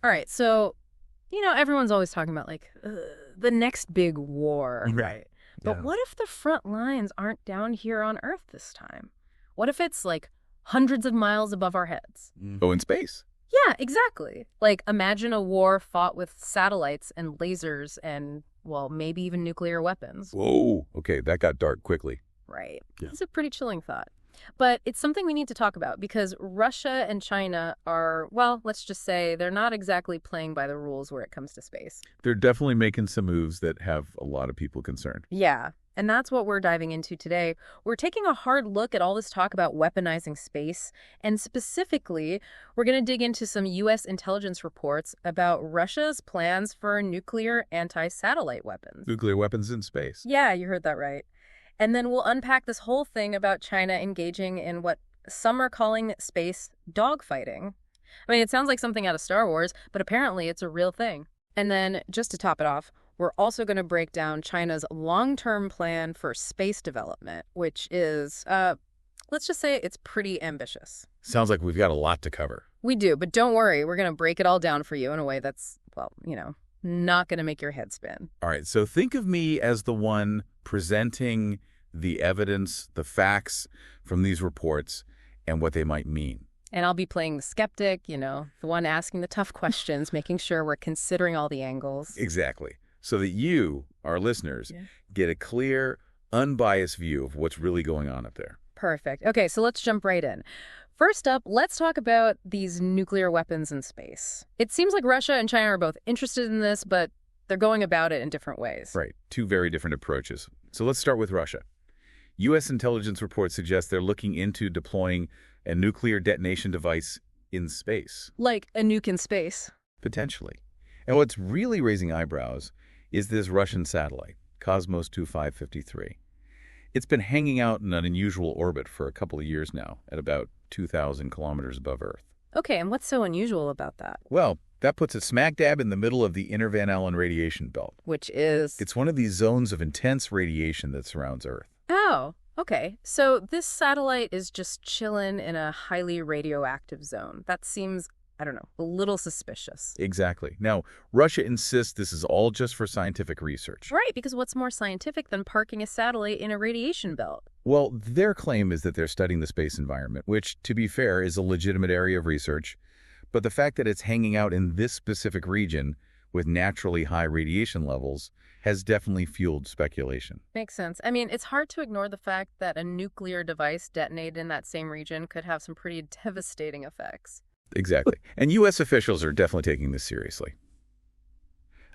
All right, so, everyone's always talking about, like, the next big war, right? But Yeah. what if the front lines aren't down here on Earth this time? What if it's, like, hundreds of miles above our heads? Oh, in space. Yeah, exactly. Like, imagine a war fought with satellites and lasers and, well, maybe even nuclear weapons. Whoa. Okay, that got dark quickly. Right. Yeah. It's a pretty chilling thought. But it's something we need to talk about because Russia and China are, well, let's just say they're not exactly playing by the rules where it comes to space. They're definitely making some moves that have a lot of people concerned. Yeah. And that's what we're diving into today. We're taking a hard look at all this talk about weaponizing space. And specifically, we're going to dig into some U.S. intelligence reports about Russia's plans for nuclear anti-satellite weapons. Nuclear weapons in space. Yeah, you heard that right. And then we'll unpack this whole thing about China engaging in what some are calling space dogfighting. I mean, it sounds like something out of Star Wars, but apparently it's a real thing. And then, just to top it off, we're also going to break down China's long-term plan for space development, which is, let's just say it's pretty ambitious. Sounds like we've got a lot to cover. We do, but don't worry, we're going to break it all down for you in a way that's, well, not going to make your head spin. All right, so think of me as the one presenting the evidence, the facts from these reports and what they might mean. And I'll be playing the skeptic, the one asking the tough questions, making sure we're considering all the angles. Exactly. So that you, our listeners, get a clear, unbiased view of what's really going on up there. Perfect. Okay, so let's jump right in. First up, let's talk about these nuclear weapons in space. It seems like Russia and China are both interested in this, but they're going about it in different ways. Right. Two very different approaches. So let's start with Russia. U.S. intelligence reports suggest they're looking into deploying a nuclear detonation device in space. Like a nuke in space. Potentially. And what's really raising eyebrows is this Russian satellite, Cosmos 2553. It's been hanging out in an unusual orbit for a couple of years now, at about 2,000 kilometers above Earth. Okay, and what's so unusual about that? Well, that puts it smack dab in the middle of the inner Van Allen radiation belt. Which is? It's one of these zones of intense radiation that surrounds Earth. Oh, okay. So this satellite is just chilling in a highly radioactive zone. That seems, I don't know, a little suspicious. Exactly. Now, Russia insists this is all just for scientific research. Right, because what's more scientific than parking a satellite in a radiation belt? Well, their claim is that they're studying the space environment, which, to be fair, is a legitimate area of research. But the fact that it's hanging out in this specific region with naturally high radiation levels has definitely fueled speculation. Makes sense. I mean, it's hard to ignore the fact that a nuclear device detonated in that same region could have some pretty devastating effects. Exactly. And U.S. officials are definitely taking this seriously.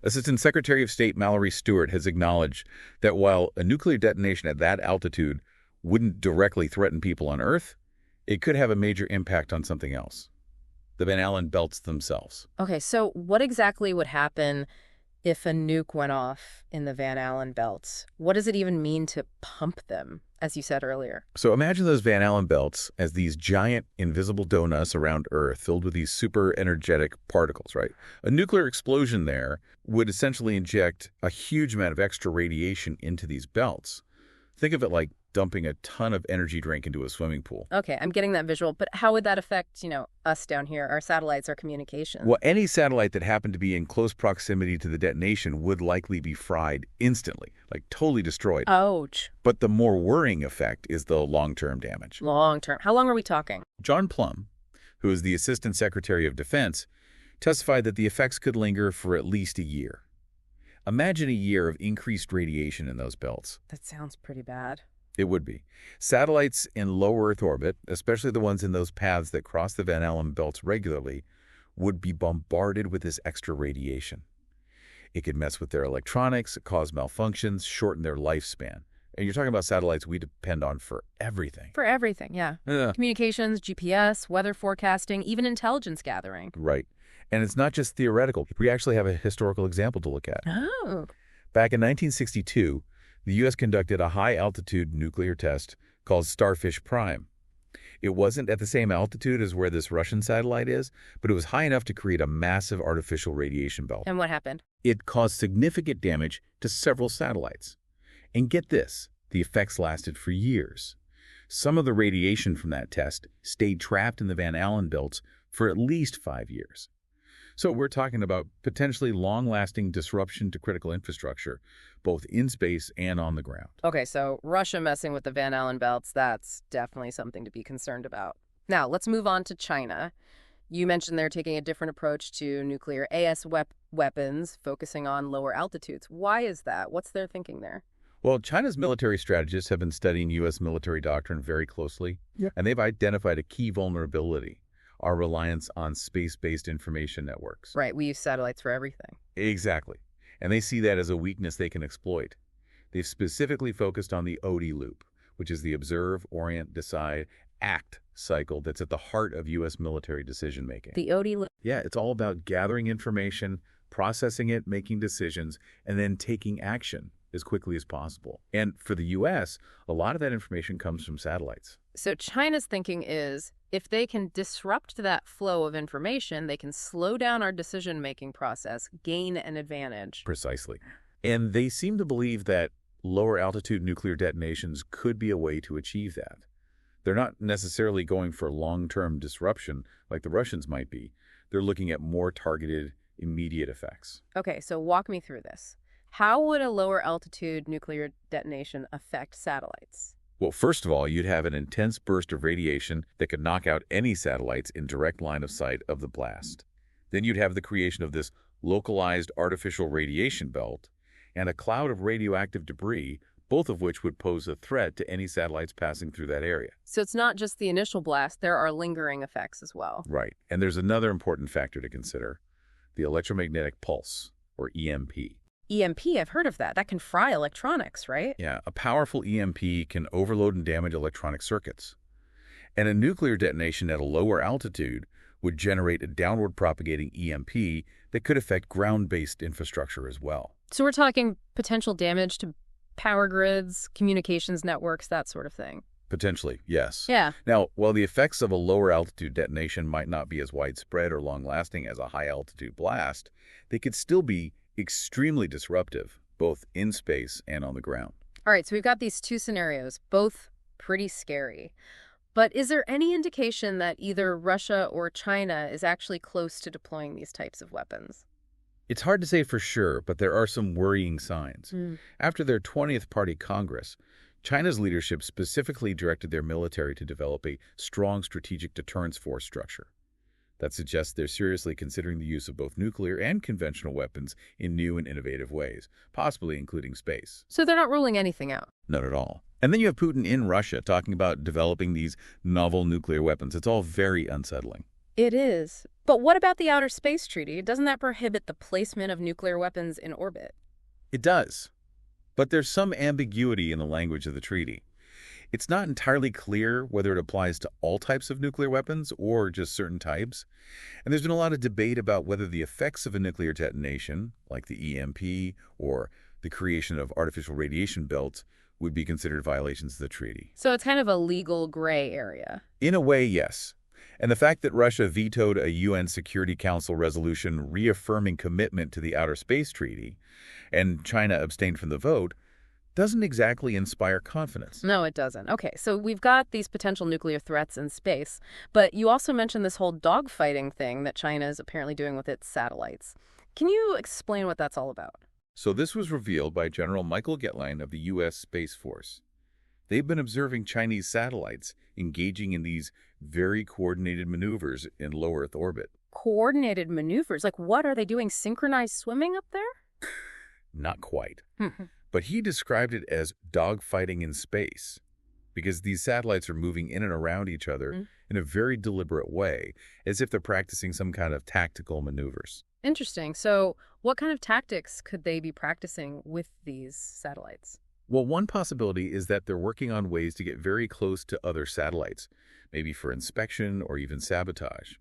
Assistant Secretary of State Mallory Stewart has acknowledged that while a nuclear detonation at that altitude wouldn't directly threaten people on Earth, it could have a major impact on something else. The Van Allen belts themselves. Okay, so what exactly would happen if a nuke went off in the Van Allen belts? What does it even mean to pump them, as you said earlier? So imagine those Van Allen belts as these giant invisible donuts around Earth filled with these super energetic particles, right? A nuclear explosion there would essentially inject a huge amount of extra radiation into these belts. Think of it like dumping a ton of energy drink into a swimming pool. Okay, I'm getting that visual, but how would that affect, us down here, our satellites, our communications? Well, any satellite that happened to be in close proximity to the detonation would likely be fried instantly, like totally destroyed. Ouch. But the more worrying effect is the long-term damage. Long-term. How long are we talking? John Plum, who is the Assistant Secretary of Defense, testified that the effects could linger for at least a year. Imagine a year of increased radiation in those belts. That sounds pretty bad. It would be. Satellites in low Earth orbit, especially the ones in those paths that cross the Van Allen belts regularly, would be bombarded with this extra radiation. It could mess with their electronics, cause malfunctions, shorten their lifespan. And you're talking about satellites we depend on for everything. For everything, yeah. Communications, GPS, weather forecasting, even intelligence gathering. Right. And it's not just theoretical. We actually have a historical example to look at. Oh. Back in 1962, the U.S. conducted a high-altitude nuclear test called Starfish Prime. It wasn't at the same altitude as where this Russian satellite is, but it was high enough to create a massive artificial radiation belt. And what happened? It caused significant damage to several satellites. And get this, the effects lasted for years. Some of the radiation from that test stayed trapped in the Van Allen belts for at least 5 years. So we're talking about potentially long-lasting disruption to critical infrastructure, both in space and on the ground. Okay, so Russia messing with the Van Allen belts, that's definitely something to be concerned about. Now, let's move on to China. You mentioned they're taking a different approach to nuclear weapons, focusing on lower altitudes. Why is that? What's their thinking there? Well, China's military strategists have been studying U.S. military doctrine very closely, and they've identified a key vulnerability: our reliance on space-based information networks. Right, we use satellites for everything. Exactly. And they see that as a weakness they can exploit. They've specifically focused on the OODA loop, which is the observe, orient, decide, act cycle that's at the heart of U.S. military decision-making. The OODA. Yeah, it's all about gathering information, processing it, making decisions, and then taking action as quickly as possible. And for the U.S., a lot of that information comes from satellites. So China's thinking is, if they can disrupt that flow of information, they can slow down our decision-making process, gain an advantage. Precisely. And they seem to believe that lower altitude nuclear detonations could be a way to achieve that. They're not necessarily going for long-term disruption like the Russians might be. They're looking at more targeted, immediate effects. Okay, so walk me through this. How would a lower altitude nuclear detonation affect satellites? Well, first of all, you'd have an intense burst of radiation that could knock out any satellites in direct line of sight of the blast. Then you'd have the creation of this localized artificial radiation belt and a cloud of radioactive debris, both of which would pose a threat to any satellites passing through that area. So it's not just the initial blast, there are lingering effects as well. Right. And there's another important factor to consider: the electromagnetic pulse, or EMP. EMP, I've heard of that. That can fry electronics, right? Yeah, a powerful EMP can overload and damage electronic circuits. And a nuclear detonation at a lower altitude would generate a downward propagating EMP that could affect ground-based infrastructure as well. So we're talking potential damage to power grids, communications networks, that sort of thing. Potentially, yes. Yeah. Now, while the effects of a lower altitude detonation might not be as widespread or long-lasting as a high-altitude blast, they could still be extremely disruptive, both in space and on the ground. All right, so we've got these two scenarios, both pretty scary. But is there any indication that either Russia or China is actually close to deploying these types of weapons? It's hard to say for sure, but there are some worrying signs. Mm. After their 20th Party Congress, China's leadership specifically directed their military to develop a strong strategic deterrence force structure. That suggests they're seriously considering the use of both nuclear and conventional weapons in new and innovative ways, possibly including space. So they're not ruling anything out? Not at all. And then you have Putin in Russia talking about developing these novel nuclear weapons. It's all very unsettling. It is. But what about the Outer Space Treaty? Doesn't that prohibit the placement of nuclear weapons in orbit? It does. But there's some ambiguity in the language of the treaty. It's not entirely clear whether it applies to all types of nuclear weapons or just certain types. And there's been a lot of debate about whether the effects of a nuclear detonation, like the EMP or the creation of artificial radiation belts, would be considered violations of the treaty. So it's kind of a legal gray area. In a way, yes. And the fact that Russia vetoed a UN Security Council resolution reaffirming commitment to the Outer Space Treaty, and China abstained from the vote, doesn't exactly inspire confidence. No, it doesn't. Okay, so we've got these potential nuclear threats in space, but you also mentioned this whole dogfighting thing that China is apparently doing with its satellites. Can you explain what that's all about? So this was revealed by General Michael Getline of the U.S. Space Force. They've been observing Chinese satellites engaging in these very coordinated maneuvers in low Earth orbit. Coordinated maneuvers? Like what, are they doing synchronized swimming up there? Not quite. But he described it as dogfighting in space, because these satellites are moving in and around each other in a very deliberate way, as if they're practicing some kind of tactical maneuvers. Interesting. So what kind of tactics could they be practicing with these satellites? Well, one possibility is that they're working on ways to get very close to other satellites, maybe for inspection or even sabotage.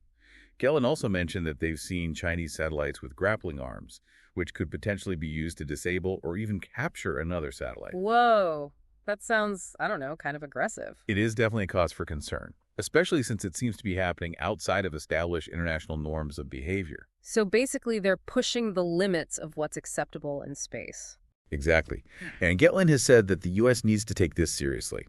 Gellin also mentioned that they've seen Chinese satellites with grappling arms, which could potentially be used to disable or even capture another satellite. Whoa, that sounds, I don't know, kind of aggressive. It is definitely a cause for concern, especially since it seems to be happening outside of established international norms of behavior. So basically they're pushing the limits of what's acceptable in space. Exactly. And Getlin has said that the U.S. needs to take this seriously.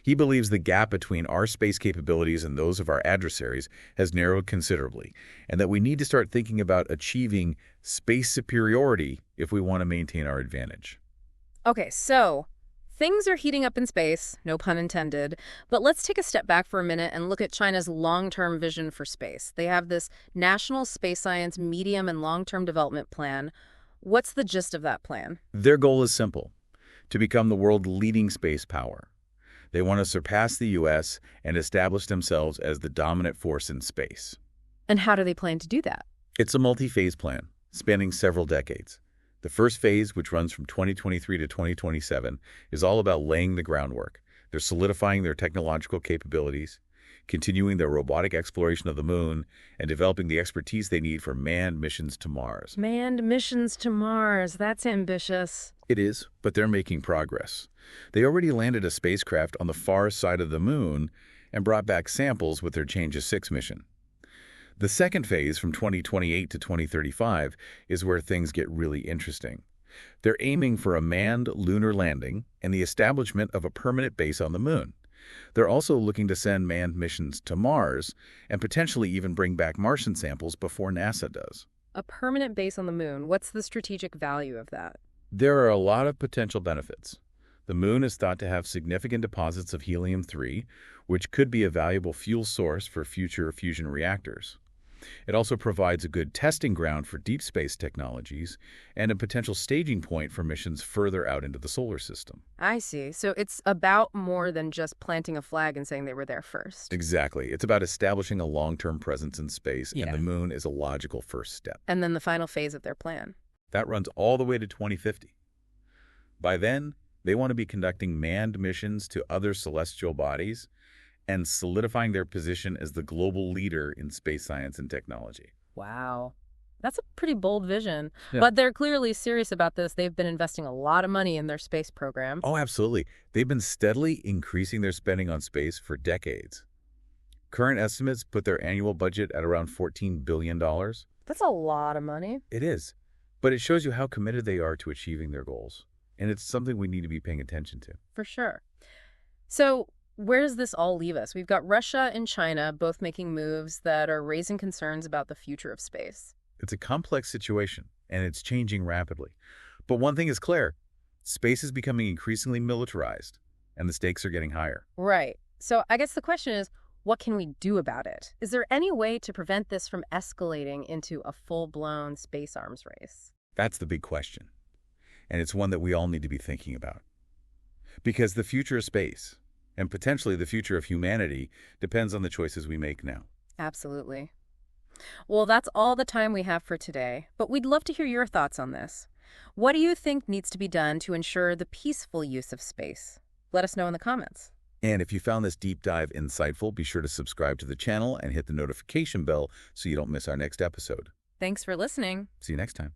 He believes the gap between our space capabilities and those of our adversaries has narrowed considerably, and that we need to start thinking about achieving space superiority if we want to maintain our advantage. Okay, so things are heating up in space, no pun intended, but let's take a step back for a minute and look at China's long-term vision for space. They have this National Space Science Medium and Long-Term Development Plan. What's the gist of that plan? Their goal is simple: to become the world's leading space power. They want to surpass the U.S. and establish themselves as the dominant force in space. And how do they plan to do that? It's a multi-phase plan, spanning several decades. The first phase, which runs from 2023 to 2027, is all about laying the groundwork. They're solidifying their technological capabilities, continuing their robotic exploration of the moon, and developing the expertise they need for manned missions to Mars. Manned missions to Mars. That's ambitious. It is, but they're making progress. They already landed a spacecraft on the far side of the moon and brought back samples with their Change 6 mission. The second phase, from 2028 to 2035, is where things get really interesting. They're aiming for a manned lunar landing and the establishment of a permanent base on the moon. They're also looking to send manned missions to Mars and potentially even bring back Martian samples before NASA does. A permanent base on the moon. What's the strategic value of that? There are a lot of potential benefits. The moon is thought to have significant deposits of helium-3, which could be a valuable fuel source for future fusion reactors. It also provides a good testing ground for deep space technologies and a potential staging point for missions further out into the solar system. I see. So it's about more than just planting a flag and saying they were there first. Exactly. It's about establishing a long-term presence in space, Yeah. and the moon is a logical first step. And then the final phase of their plan. That runs all the way to 2050. By then, they want to be conducting manned missions to other celestial bodies and solidifying their position as the global leader in space science and technology. Wow. That's a pretty bold vision. Yeah. But they're clearly serious about this. They've been investing a lot of money in their space program. Oh, absolutely. They've been steadily increasing their spending on space for decades. Current estimates put their annual budget at around $14 billion. That's a lot of money. It is. But it shows you how committed they are to achieving their goals. And it's something we need to be paying attention to. For sure. So where does this all leave us? We've got Russia and China both making moves that are raising concerns about the future of space. It's a complex situation, and it's changing rapidly. But one thing is clear: space is becoming increasingly militarized, and the stakes are getting higher. Right. So I guess the question is, what can we do about it? Is there any way to prevent this from escalating into a full-blown space arms race? That's the big question. And it's one that we all need to be thinking about. Because the future of space, and potentially the future of humanity, depends on the choices we make now. Absolutely. Well, that's all the time we have for today, but we'd love to hear your thoughts on this. What do you think needs to be done to ensure the peaceful use of space? Let us know in the comments. And if you found this deep dive insightful, be sure to subscribe to the channel and hit the notification bell so you don't miss our next episode. Thanks for listening. See you next time.